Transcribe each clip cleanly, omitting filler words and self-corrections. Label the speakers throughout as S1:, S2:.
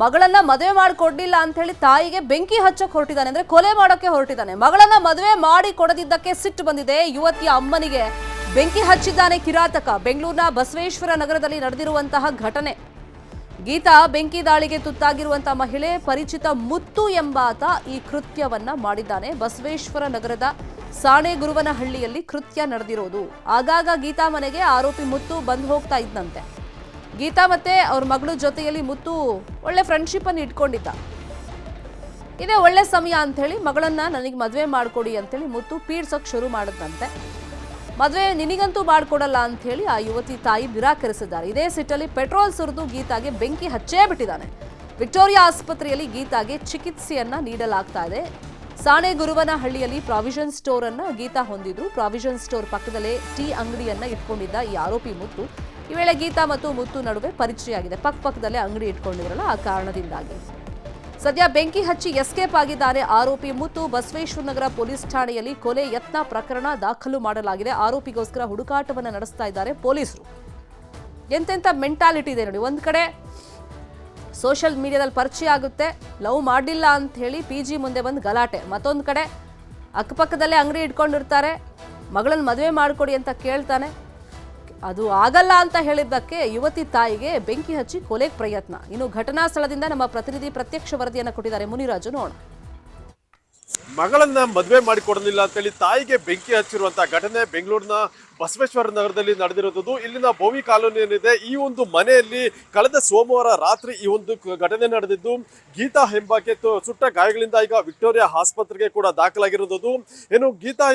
S1: ಮಗಳನ್ನ ಮದುವೆ ಮಾಡಿಕೊಡ್ಲಿಲ್ಲ ಅಂತ ಹೇಳಿ ತಾಯಿಗೆ ಬೆಂಕಿ ಹಚ್ಚಕ್ಕೆ ಹೊರಟಿದ್ದಾನೆ, ಅಂದ್ರೆ ಕೊಲೆ ಮಾಡೋಕೆ ಹೊರಟಿದ್ದಾನೆ. ಮಗಳನ್ನ ಮದುವೆ ಮಾಡಿ ಕೊಡದಿದ್ದಕ್ಕೆ ಸಿಟ್ಟು ಬಂದಿದೆ ಯುವತಿಯ ಅಮ್ಮನಿಗೆ ಬೆಂಕಿ ಹಚ್ಚಿದ್ದಾನೆ ಕಿರಾತಕ. ಬೆಂಗಳೂರಿನ ಬಸವೇಶ್ವರ ನಗರದಲ್ಲಿ ನಡೆದಿರುವಂತಹ ಘಟನೆ. ಗೀತಾ ಬೆಂಕಿ ದಾಳಿಗೆ ತುತ್ತಾಗಿರುವಂತಹ ಮಹಿಳೆ ಪರಿಚಿತ ಮುತ್ತು ಎಂಬಾತ ಈ ಕೃತ್ಯವನ್ನ ಮಾಡಿದ್ದಾನೆ. ಬಸವೇಶ್ವರ ನಗರದ ಸಾಣೆಗುರುವನಹಳ್ಳಿಯಲ್ಲಿ ಕೃತ್ಯ ನಡೆದಿರೋದು. ಆಗಾಗ ಗೀತಾ ಮನೆಗೆ ಆರೋಪಿ ಮುತ್ತು ಬಂದು ಹೋಗ್ತಾ ಇದ್ದಂತೆ. ಗೀತಾ ಮತ್ತೆ ಅವ್ರ ಮಗಳ ಜೊತೆಯಲ್ಲಿ ಮುತ್ತು ಒಳ್ಳೆ ಫ್ರೆಂಡ್ಶಿಪ್ ಅನ್ನು ಇಟ್ಕೊಂಡಿದ್ದ. ಇದೇ ಒಳ್ಳೆ ಸಮಯ ಅಂತ ಹೇಳಿ ಮಗಳನ್ನ ನನಗೆ ಮದುವೆ ಮಾಡ್ಕೊಡಿ ಅಂತೇಳಿ ಮುತ್ತು ಪೀಡ್ಸೋಕ್ ಶುರು ಮಾಡಿದಂತೆ. ಮದುವೆ ನಿನಗಂತೂ ಮಾಡ್ಕೊಡಲ್ಲ ಅಂತ ಹೇಳಿ ಆ ಯುವತಿ ತಾಯಿ ನಿರಾಕರಿಸಿದ್ದಾರೆ. ಇದೇ ಸಿಟ್ಟಲ್ಲಿ ಪೆಟ್ರೋಲ್ ಸುರಿದು ಗೀತಾಗೆ ಬೆಂಕಿ ಹಚ್ಚೇ ಬಿಟ್ಟಿದ್ದಾನೆ. ವಿಕ್ಟೋರಿಯಾ ಆಸ್ಪತ್ರೆಯಲ್ಲಿ ಗೀತಾಗೆ ಚಿಕಿತ್ಸೆಯನ್ನ ನೀಡಲಾಗ್ತಾ ಇದೆ. ಸಾಣೆಗುರುವನಹಳ್ಳಿಯಲ್ಲಿ ಪ್ರಾವಿಷನ್ ಸ್ಟೋರ್ ಅನ್ನ ಗೀತಾ ಹೊಂದಿದ್ರು. ಪ್ರಾವಿಷನ್ ಸ್ಟೋರ್ ಪಕ್ಕದಲ್ಲೇ ಟೀ ಅಂಗಡಿಯನ್ನ ಇಟ್ಕೊಂಡಿದ್ದ ಈ ಆರೋಪಿ ಮುತ್ತು. ಈ ವೇಳೆ ಗೀತಾ ಮತ್ತು ಮುತ್ತು ನಡುವೆ ಪರಿಚಯ ಆಗಿದೆ. ಪಕ್ಕದಲ್ಲೇ ಅಂಗಡಿ ಇಟ್ಕೊಂಡಿದ್ರಲ್ಲ, ಆ ಕಾರಣದಿಂದಾಗಿ ಸದ್ಯ ಬೆಂಕಿ ಹಚ್ಚಿ ಎಸ್ಕೇಪ್ ಆಗಿದ್ದಾರೆ ಆರೋಪಿ ಮುತ್ತು. ಬಸವೇಶ್ವರ ನಗರ ಪೊಲೀಸ್ ಠಾಣೆಯಲ್ಲಿ ಕೊಲೆ ಯತ್ನ ಪ್ರಕರಣ ದಾಖಲು ಮಾಡಲಾಗಿದೆ. ಆರೋಪಿಗೋಸ್ಕರ ಹುಡುಕಾಟವನ್ನು ನಡೆಸ್ತಾ ಇದ್ದಾರೆ ಪೊಲೀಸರು. ಎಂತೆಂಥ ಮೆಂಟಾಲಿಟಿ ಇದೆ ನೋಡಿ. ಒಂದ್ ಕಡೆ ಸೋಷಿಯಲ್ ಮೀಡಿಯಾದಲ್ಲಿ ಪರಿಚಯ ಆಗುತ್ತೆ, ಲವ್ ಮಾಡಿಲ್ಲ ಅಂತ ಹೇಳಿ PG ಮುಂದೆ ಬಂದು ಗಲಾಟೆ. ಮತ್ತೊಂದು ಕಡೆ ಅಕ್ಕಪಕ್ಕದಲ್ಲೇ ಅಂಗಡಿ ಇಟ್ಕೊಂಡಿರ್ತಾರೆ, ಮಗಳನ್ನ ಮದುವೆ ಮಾಡಿಕೊಡಿ ಅಂತ ಕೇಳ್ತಾನೆ. ಅದು ಆಗಲ್ಲ ಅಂತ ಹೇಳಿದ್ದಕ್ಕೆ ಯುವತಿ ತಾಯಿಗೆ ಬೆಂಕಿ ಹಚ್ಚಿ ಕೊಲೆಗೆ ಪ್ರಯತ್ನ. ಇನ್ನು ಘಟನಾ ಸ್ಥಳದಿಂದ ನಮ್ಮ ಪ್ರತಿನಿಧಿ ಪ್ರತ್ಯಕ್ಷ ವರದಿಯನ್ನು ಕೊಟ್ಟಿದ್ದಾರೆ ಮುನಿರಾಜು. ನೋಡೋಣ.
S2: ಮಗಳನ್ನ ಮದುವೆ ಮಾಡಿಕೊಡಲಿಲ್ಲ ಅಂತೇಳಿ ತಾಯಿಗೆ ಬೆಂಕಿ ಹಚ್ಚಿರುವಂತಹ ಘಟನೆ ಬೆಂಗಳೂರಿನ ಬಸವೇಶ್ವರ ನಗರದಲ್ಲಿ ನಡೆದಿರುವುದು. ಇಲ್ಲಿನ ಬೋವಿ ಕಾಲೋನಿ ಏನಿದೆ, ಈ ಒಂದು ಮನೆಯಲ್ಲಿ ಕಳೆದ ಸೋಮವಾರ ರಾತ್ರಿ ಈ ಒಂದು ಘಟನೆ ನಡೆದಿದ್ದು. ಗೀತಾ ಎಂಬಾಕೆ ಸುಟ್ಟ ಗಾಯಗಳಿಂದ ಈಗ ವಿಕ್ಟೋರಿಯಾ ಆಸ್ಪತ್ರೆಗೆ ಕೂಡ ದಾಖಲಾಗಿರುವುದು. ಏನು ಗೀತಾ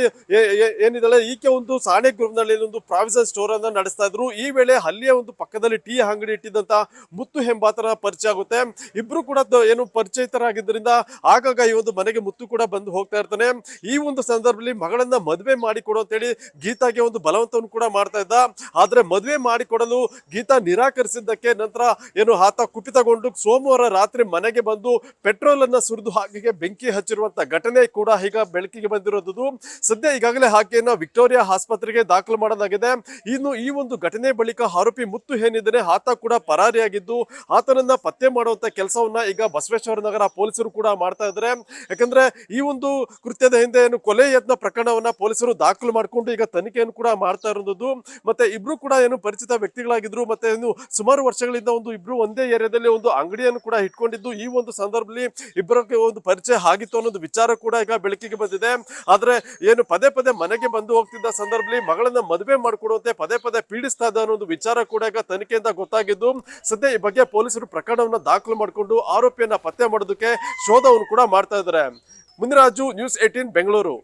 S2: ಏನಿದ್ದಾಳೆ, ಈಕೆ ಒಂದು ಸಾಣೆಗುರುವಿನಲ್ಲಿ ಒಂದು ಪ್ರಾವಿಷನ್ ಸ್ಟೋರ್ ಅನ್ನ ನಡೆಸ್ತಾ ಇದ್ರು. ಈ ವೇಳೆ ಅಲ್ಲಿಯ ಒಂದು ಪಕ್ಕದಲ್ಲಿ ಟೀ ಅಂಗಡಿ ಇಟ್ಟಿದ್ದಂತ ಮುತ್ತು ಎಂಬಾತರ ಪರಿಚಯ ಆಗುತ್ತೆ. ಇಬ್ರು ಕೂಡ ಏನು ಪರಿಚಯಿತರಾಗಿದ್ದರಿಂದ ಆಗಾಗ ಈ ಒಂದು ಮನೆಗೆ ಮುತ್ತು ಕೂಡ ಬಂದು ಹೋಗ್ತಾ ಇರ್ತಾನೆ. ಈ ಒಂದು ಸಂದರ್ಭದಲ್ಲಿ ಮಗಳನ್ನ ಮದುವೆ ಮಾಡಿಕೊಡು ಅಂತೇಳಿ ಗೀತಾಗೆ ಒಂದು ಬಲವಂತವನ್ನು ಕೂಡ ಮಾಡ್ತಾ ಇದ್ದ. ಆದ್ರೆ ಮದುವೆ ಮಾಡಿಕೊಡಲು ಗೀತಾ ನಿರಾಕರಿಸಿದ್ದಕ್ಕೆ ನಂತರ ಏನು ಆತ ಕುಪಿತಗೊಂಡು ಸೋಮವಾರ ರಾತ್ರಿ ಮನೆಗೆ ಬಂದು ಪೆಟ್ರೋಲ್ ಅನ್ನ ಸುರಿದು ಆಕೆಗೆ ಬೆಂಕಿ ಹಚ್ಚಿರುವಂತಹ ಘಟನೆ ಕೂಡ ಈಗ ಬೆಳಕಿಗೆ ಬಂದಿರೋದು. ಸದ್ಯ ಈಗಾಗಲೇ ಆಕೆಯನ್ನ ವಿಕ್ಟೋರಿಯಾ ಆಸ್ಪತ್ರೆಗೆ ದಾಖಲು ಮಾಡಲಾಗಿದೆ. ಇನ್ನು ಈ ಒಂದು ಘಟನೆ ಬಳಿಕ ಆರೋಪಿ ಮುತ್ತು ಏನಿದ್ದಾನೆ ಆತ ಕೂಡ ಪರಾರಿಯಾಗಿದ್ದು, ಆತನನ್ನ ಪತ್ತೆ ಮಾಡುವಂತ ಕೆಲಸವನ್ನ ಈಗ ಬಸವೇಶ್ವರ ನಗರ ಪೊಲೀಸರು ಕೂಡ ಮಾಡ್ತಾ ಇದ್ದಾರೆ. ಯಾಕಂದ್ರೆ ಈ ಒಂದು ಕೃತ್ಯದ ಹಿಂದೆ ಏನು ಕೊಲೆ ಯತ್ನ ಪ್ರಕರಣವನ್ನ ಪೊಲೀಸರು ದಾಖಲು ಮಾಡಿಕೊಂಡು ಈಗ ತನಿಖೆಯನ್ನು ಕೂಡ ಮಾಡ್ತಾ ಇರೋದು. ಮತ್ತೆ ಇಬ್ರು ಕೂಡ ಏನು ಪರಿಚಿತ ವ್ಯಕ್ತಿಗಳಾಗಿದ್ರು. ಮತ್ತೆ ಏನು ಸುಮಾರು ವರ್ಷಗಳಿಂದ ಒಂದು ಇಬ್ರು ಒಂದೇ ಏರಿಯಾದಲ್ಲಿ ಒಂದು ಅಂಗಡಿಯನ್ನು ಕೂಡ ಇಟ್ಕೊಂಡಿದ್ದು. ಈ ಒಂದು ಸಂದರ್ಭದಲ್ಲಿ ಇಬ್ಬರಿಗೆ ಒಂದು ಪರಿಚಯ ಆಗಿತ್ತು ಅನ್ನೋದು ವಿಚಾರ ಕೂಡ ಈಗ ಬೆಳಕಿಗೆ ಬಂದಿದೆ. ಆದ್ರೆ ಏನು ಪದೇ ಮನೆಗೆ ಬಂದು ಹೋಗ್ತಿದ್ದ ಸಂದರ್ಭದಲ್ಲಿ ಮಗಳನ್ನ ಮದುವೆ ಮಾಡಿಕೊಡುವಂತೆ ಪದೇ ಪೀಡಿಸ್ತಾ ಇದ್ದ ಅನ್ನೋ ಒಂದು ವಿಚಾರ ಕೂಡ ಈಗ ತನಿಖೆಯಿಂದ ಗೊತ್ತಾಗಿದ್ದು. ಸದ್ಯ ಈ ಬಗ್ಗೆ ಪೊಲೀಸರು ಪ್ರಕರಣವನ್ನ ದಾಖಲು ಮಾಡಿಕೊಂಡು ಆರೋಪಿಯನ್ನ ಪತ್ತೆ ಮಾಡೋದಕ್ಕೆ ಶೋಧವನ್ನು ಕೂಡ ಮಾಡ್ತಾ ಇದ್ದಾರೆ. ಮುನಿರಾಜು, ನ್ಯೂಸ್ 18 ಬೆಂಗಳೂರು.